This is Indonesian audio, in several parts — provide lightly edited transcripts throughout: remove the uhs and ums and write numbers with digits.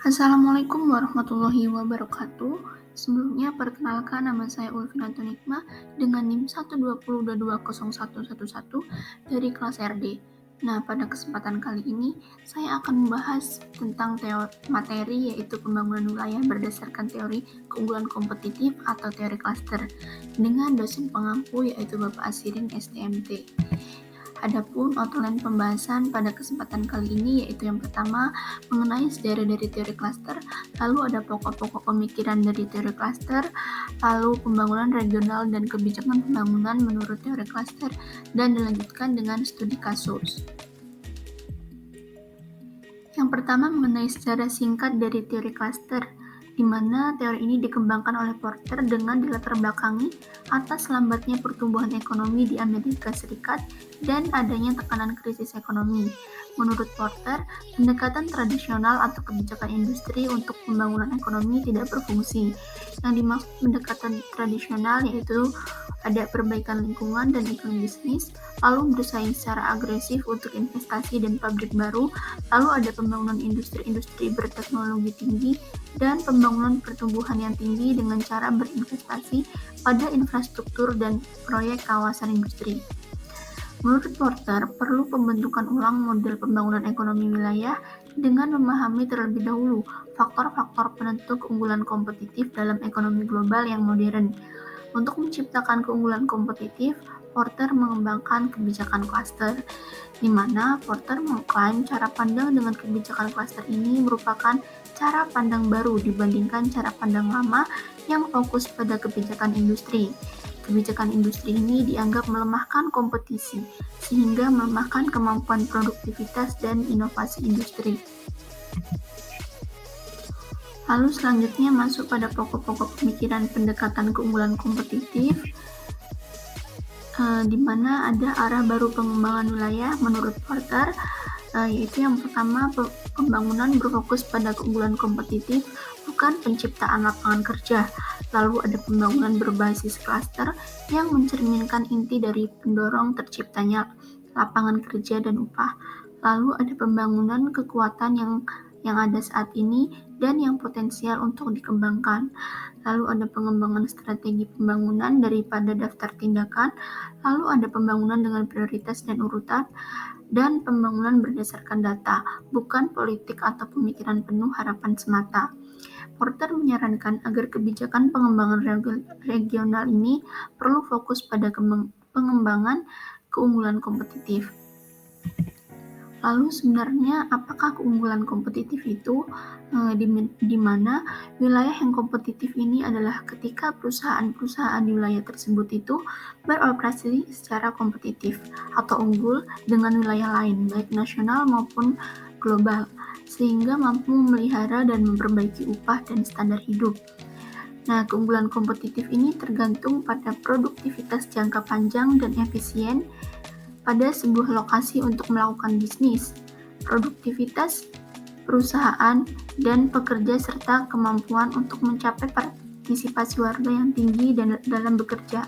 Assalamualaikum warahmatullahi wabarakatuh. Sebelumnya perkenalkan nama saya Ulfinatun Nikmah dengan NIM 120220111 dari kelas RD. Nah, pada kesempatan kali ini saya akan membahas tentang materi yaitu pembangunan wilayah berdasarkan teori keunggulan kompetitif atau teori klaster dengan dosen pengampu yaitu Bapak Asirin STMT. Adapun outline pembahasan pada kesempatan kali ini yaitu yang pertama mengenai sejarah dari teori klaster, lalu ada pokok-pokok pemikiran dari teori klaster, lalu pembangunan regional dan kebijakan pembangunan menurut teori klaster, dan dilanjutkan dengan studi kasus. Yang pertama mengenai sejarah singkat dari teori klaster, di mana teori ini dikembangkan oleh Porter dengan dilatar belakangi atas lambatnya pertumbuhan ekonomi di Amerika Serikat dan adanya tekanan krisis ekonomi. Menurut Porter, pendekatan tradisional atau kebijakan industri untuk pembangunan ekonomi tidak berfungsi. Yang dimaksud pendekatan tradisional yaitu ada perbaikan lingkungan dan iklim bisnis, lalu bersaing secara agresif untuk investasi dan pabrik baru, lalu ada pembangunan industri-industri berteknologi tinggi, dan pembangunan pertumbuhan yang tinggi dengan cara berinvestasi pada infrastruktur dan proyek kawasan industri. Menurut Porter, perlu pembentukan ulang model pembangunan ekonomi wilayah dengan memahami terlebih dahulu faktor-faktor penentu keunggulan kompetitif dalam ekonomi global yang modern. Untuk menciptakan keunggulan kompetitif, Porter mengembangkan kebijakan klaster, di mana Porter mengklaim cara pandang dengan kebijakan klaster ini merupakan cara pandang baru dibandingkan cara pandang lama yang fokus pada kebijakan industri. Kebijakan industri ini dianggap melemahkan kompetisi, sehingga melemahkan kemampuan produktivitas dan inovasi industri. Lalu selanjutnya masuk pada pokok-pokok pemikiran pendekatan keunggulan kompetitif, di mana ada arah baru pengembangan wilayah menurut Porter, yaitu yang pertama pembangunan berfokus pada keunggulan kompetitif, bukan penciptaan lapangan kerja. Lalu ada pembangunan berbasis klaster yang mencerminkan inti dari pendorong terciptanya lapangan kerja dan upah. Lalu ada pembangunan kekuatan yang ada saat ini dan yang potensial untuk dikembangkan. Lalu ada pengembangan strategi pembangunan daripada daftar tindakan. Lalu ada pembangunan dengan prioritas dan urutan, dan pembangunan berdasarkan data, bukan politik atau pemikiran penuh harapan semata. Porter menyarankan agar kebijakan pengembangan regional ini perlu fokus pada pengembangan keunggulan kompetitif. Lalu sebenarnya apakah keunggulan kompetitif itu? Di mana wilayah yang kompetitif ini adalah ketika perusahaan-perusahaan di wilayah tersebut itu beroperasi secara kompetitif atau unggul dengan wilayah lain, baik nasional maupun global, sehingga mampu memelihara dan memperbaiki upah dan standar hidup. Nah, keunggulan kompetitif ini tergantung pada produktivitas jangka panjang dan efisien pada sebuah lokasi untuk melakukan bisnis, produktivitas perusahaan dan pekerja serta kemampuan untuk mencapai partisipasi warga yang tinggi dalam bekerja.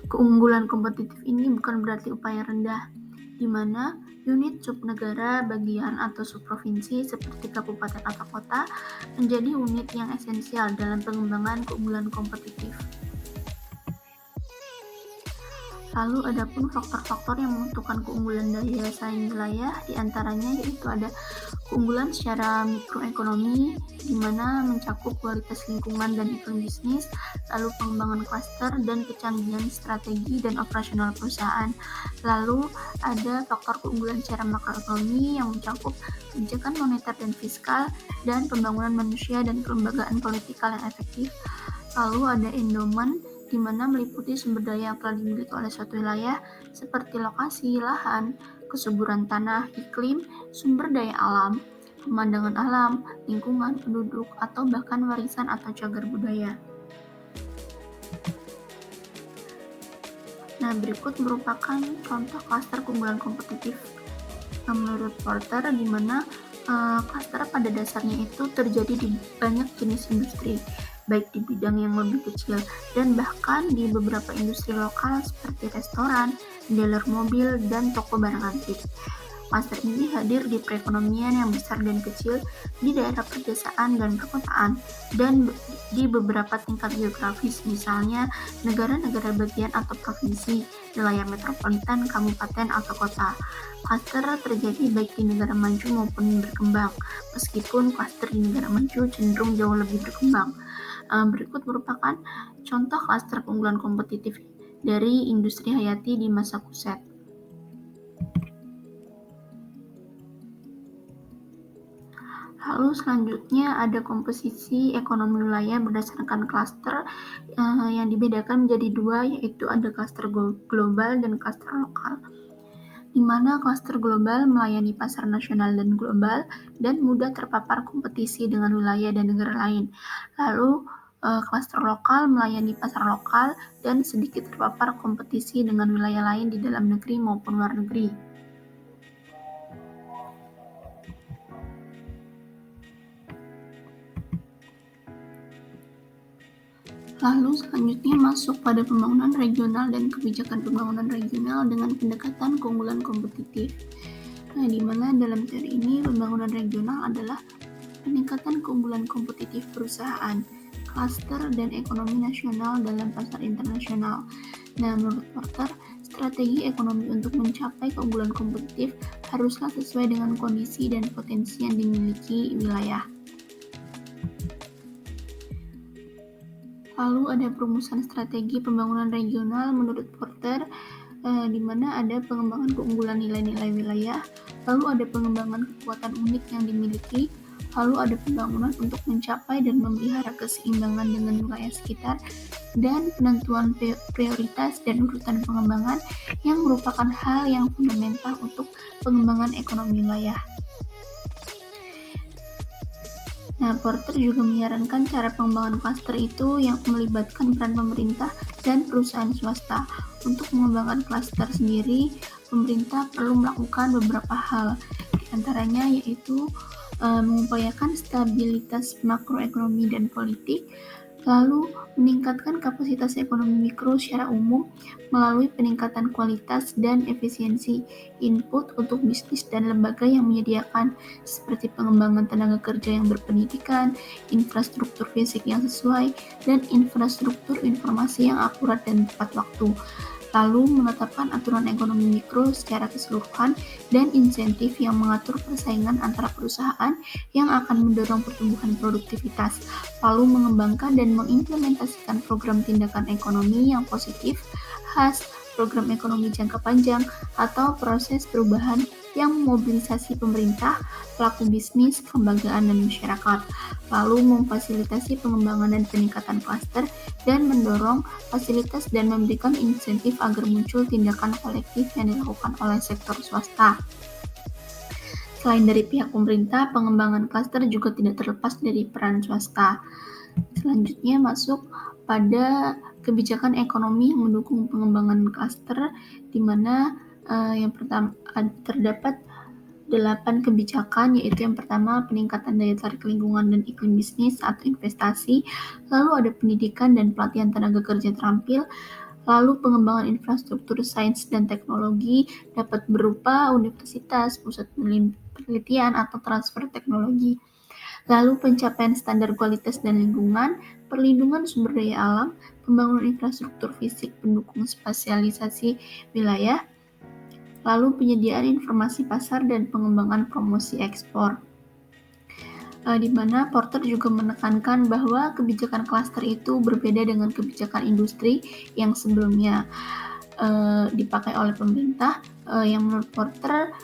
Keunggulan kompetitif ini bukan berarti upaya rendah, di mana unit subnegara, bagian atau subprovinsi seperti kabupaten atau kota menjadi unit yang esensial dalam pengembangan keunggulan kompetitif. Lalu ada pun faktor-faktor yang menentukan keunggulan daya saing wilayah, diantaranya yaitu ada keunggulan secara mikroekonomi, di mana mencakup kualitas lingkungan dan iklim bisnis, lalu pengembangan klaster dan kecanggihan strategi dan operasional perusahaan. Lalu ada faktor keunggulan secara makroekonomi yang mencakup kebijakan moneter dan fiskal, dan pembangunan manusia dan kelembagaan politikal yang efektif. Lalu ada endowment, di mana meliputi sumber daya yang telah dimiliki oleh suatu wilayah seperti lokasi, lahan, kesuburan tanah, iklim, sumber daya alam, pemandangan alam, lingkungan, penduduk, atau bahkan warisan atau cagar budaya. Nah, berikut merupakan contoh klaster keunggulan kompetitif menurut Porter, di mana klaster pada dasarnya itu terjadi di banyak jenis industri, baik di bidang yang lebih kecil dan bahkan di beberapa industri lokal seperti restoran, dealer mobil, dan toko barang antik. Klaster ini hadir di perekonomian yang besar dan kecil, di daerah pedesaan dan perkotaan, dan di beberapa tingkat geografis, misalnya negara-negara bagian atau provinsi, wilayah metropolitan, kabupaten, atau kota. Klaster terjadi baik di negara maju maupun berkembang, meskipun klaster di negara maju cenderung jauh lebih berkembang. Berikut merupakan contoh klaster keunggulan kompetitif dari industri hayati di Massachusetts. Lalu selanjutnya ada komposisi ekonomi wilayah berdasarkan klaster yang dibedakan menjadi dua, yaitu ada klaster global dan klaster lokal, di mana klaster global melayani pasar nasional dan global dan mudah terpapar kompetisi dengan wilayah dan negara lain. Lalu klaster lokal melayani pasar lokal dan sedikit terpapar kompetisi dengan wilayah lain di dalam negeri maupun luar negeri. Lalu selanjutnya masuk pada pembangunan regional dan kebijakan pembangunan regional dengan pendekatan keunggulan kompetitif. Di mana dalam teori ini pembangunan regional adalah peningkatan keunggulan kompetitif perusahaan, klaster, dan ekonomi nasional dalam pasar internasional. Menurut Porter, strategi ekonomi untuk mencapai keunggulan kompetitif haruslah sesuai dengan kondisi dan potensi yang dimiliki wilayah. Lalu ada perumusan strategi pembangunan regional menurut Porter, di mana ada pengembangan keunggulan nilai-nilai wilayah, lalu ada pengembangan kekuatan unik yang dimiliki, lalu ada pembangunan untuk mencapai dan memelihara keseimbangan dengan wilayah sekitar, dan penentuan prioritas dan urutan pengembangan yang merupakan hal yang fundamental untuk pengembangan ekonomi wilayah. Porter juga menyarankan cara pengembangan klaster itu yang melibatkan peran pemerintah dan perusahaan swasta. Untuk mengembangkan klaster sendiri, pemerintah perlu melakukan beberapa hal, di antaranya yaitu mengupayakan stabilitas makroekonomi dan politik, lalu meningkatkan kapasitas ekonomi mikro secara umum melalui peningkatan kualitas dan efisiensi input untuk bisnis dan lembaga yang menyediakan, seperti pengembangan tenaga kerja yang berpendidikan, infrastruktur fisik yang sesuai, dan infrastruktur informasi yang akurat dan tepat waktu. Lalu menetapkan aturan ekonomi mikro secara keseluruhan dan insentif yang mengatur persaingan antara perusahaan yang akan mendorong pertumbuhan produktivitas, lalu mengembangkan dan mengimplementasikan program tindakan ekonomi yang positif, khas, program ekonomi jangka panjang, atau proses perubahan yang memobilisasi pemerintah, pelaku bisnis, kelembagaan, dan masyarakat, lalu memfasilitasi pengembangan dan peningkatan klaster, dan mendorong fasilitas dan memberikan insentif agar muncul tindakan kolektif yang dilakukan oleh sektor swasta. Selain dari pihak pemerintah, pengembangan klaster juga tidak terlepas dari peran swasta. Selanjutnya masuk pada kebijakan ekonomi yang mendukung pengembangan klaster, di mana yang pertama terdapat 8 kebijakan, yaitu yang pertama peningkatan daya tarik lingkungan dan iklim bisnis atau investasi, lalu ada pendidikan dan pelatihan tenaga kerja terampil, lalu pengembangan infrastruktur sains dan teknologi dapat berupa universitas, pusat penelitian, atau transfer teknologi. Lalu pencapaian standar kualitas dan lingkungan, perlindungan sumber daya alam, pembangunan infrastruktur fisik pendukung spasialisasi wilayah, lalu penyediaan informasi pasar dan pengembangan promosi ekspor. Di mana Porter juga menekankan bahwa kebijakan klaster itu berbeda dengan kebijakan industri yang sebelumnya dipakai oleh pemerintah, yang menurut Porter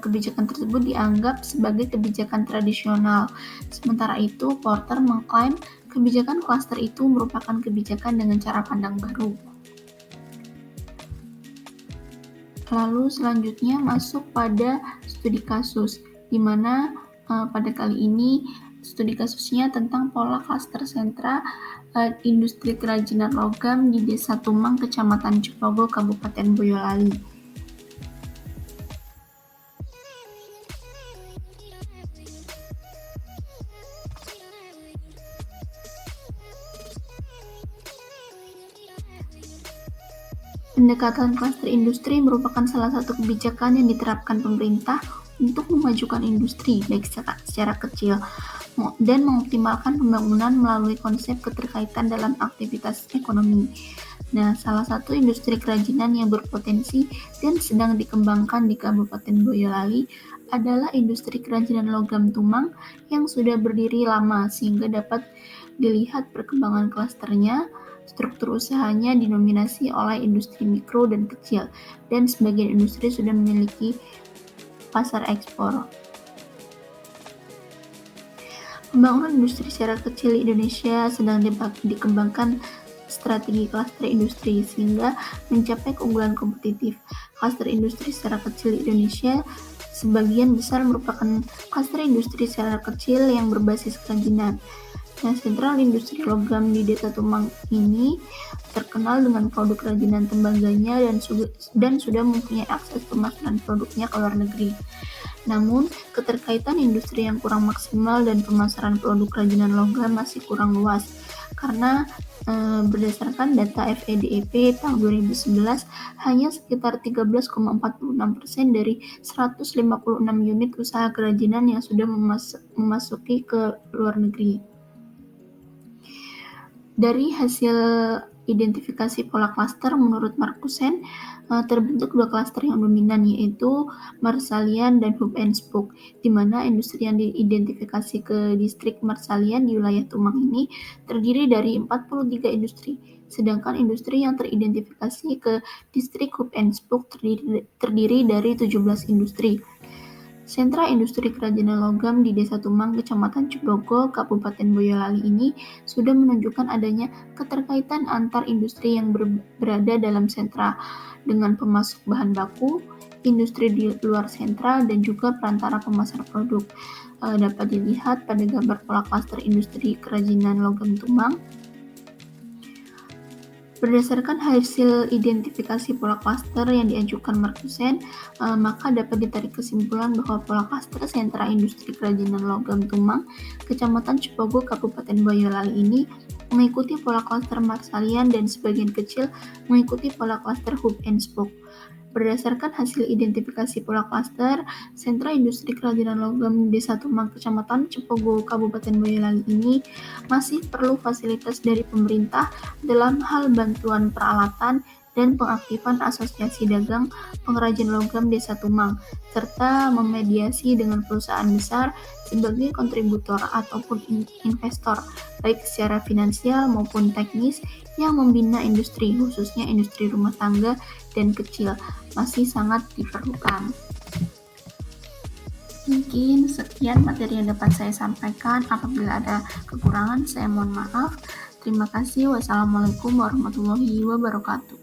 kebijakan tersebut dianggap sebagai kebijakan tradisional. Sementara itu, Porter mengklaim kebijakan klaster itu merupakan kebijakan dengan cara pandang baru. Lalu selanjutnya masuk pada studi kasus, di mana pada kali ini studi kasusnya tentang pola klaster sentra industri kerajinan logam di Desa Tumang, Kecamatan Cepogo, Kabupaten Boyolali. Pendekatan klaster industri merupakan salah satu kebijakan yang diterapkan pemerintah untuk memajukan industri baik secara kecil dan mengoptimalkan pembangunan melalui konsep keterkaitan dalam aktivitas ekonomi. Nah, salah satu industri kerajinan yang berpotensi dan sedang dikembangkan di Kabupaten Boyolali adalah industri kerajinan logam tumang yang sudah berdiri lama sehingga dapat dilihat perkembangan klasternya. Struktur usahanya didominasi oleh industri mikro dan kecil, dan sebagian industri sudah memiliki pasar ekspor. Pembangunan industri secara kecil di Indonesia sedang dikembangkan strategi klaster industri sehingga mencapai keunggulan kompetitif. Klaster industri secara kecil di Indonesia sebagian besar merupakan klaster industri secara kecil yang berbasis kerajinan. Nah, sentral industri logam di Desa Tumang ini terkenal dengan produk kerajinan tembaganya dan sudah mempunyai akses pemasaran produknya ke luar negeri. Namun, keterkaitan industri yang kurang maksimal dan pemasaran produk kerajinan logam masih kurang luas karena berdasarkan data FEDEP tahun 2011 hanya sekitar 13,46% dari 156 unit usaha kerajinan yang sudah memasuki ke luar negeri. Dari hasil identifikasi pola klaster menurut Markusen, terbentuk dua klaster yang dominan yaitu Marsalian dan Hub and Spoke, di mana industri yang diidentifikasi ke distrik Marsalian di wilayah Tumang ini terdiri dari 43 industri, sedangkan industri yang teridentifikasi ke distrik Hub and Spoke terdiri dari 17 industri. Sentra industri kerajinan logam di Desa Tumang, Kecamatan Cibogo, Kabupaten Boyolali ini sudah menunjukkan adanya keterkaitan antar industri yang berada dalam sentra dengan pemasok bahan baku, industri di luar sentra, dan juga perantara pemasar produk. Dapat dilihat pada gambar pola klaster industri kerajinan logam Tumang. Berdasarkan hasil identifikasi pola klaster yang diajukan Markusen, maka dapat ditarik kesimpulan bahwa pola klaster sentra industri kerajinan logam Tumang, Kecamatan Cipogo, Kabupaten Boyolali ini mengikuti pola klaster Marsalian dan sebagian kecil mengikuti pola klaster Hub and Spoke. Berdasarkan hasil identifikasi pola klaster, sentra industri kerajinan logam Desa Tumang, Kecamatan Cipogo, Kabupaten Boyolali ini masih perlu fasilitas dari pemerintah dalam hal bantuan peralatan dan pengaktifan asosiasi dagang pengrajin logam Desa Tumang, serta memediasi dengan perusahaan besar sebagai kontributor ataupun investor, baik secara finansial maupun teknis yang membina industri, khususnya industri rumah tangga dan kecil, masih sangat diperlukan. Mungkin sekian materi yang dapat saya sampaikan. Apabila ada kekurangan, saya mohon maaf. Terima kasih. Wassalamualaikum warahmatullahi wabarakatuh.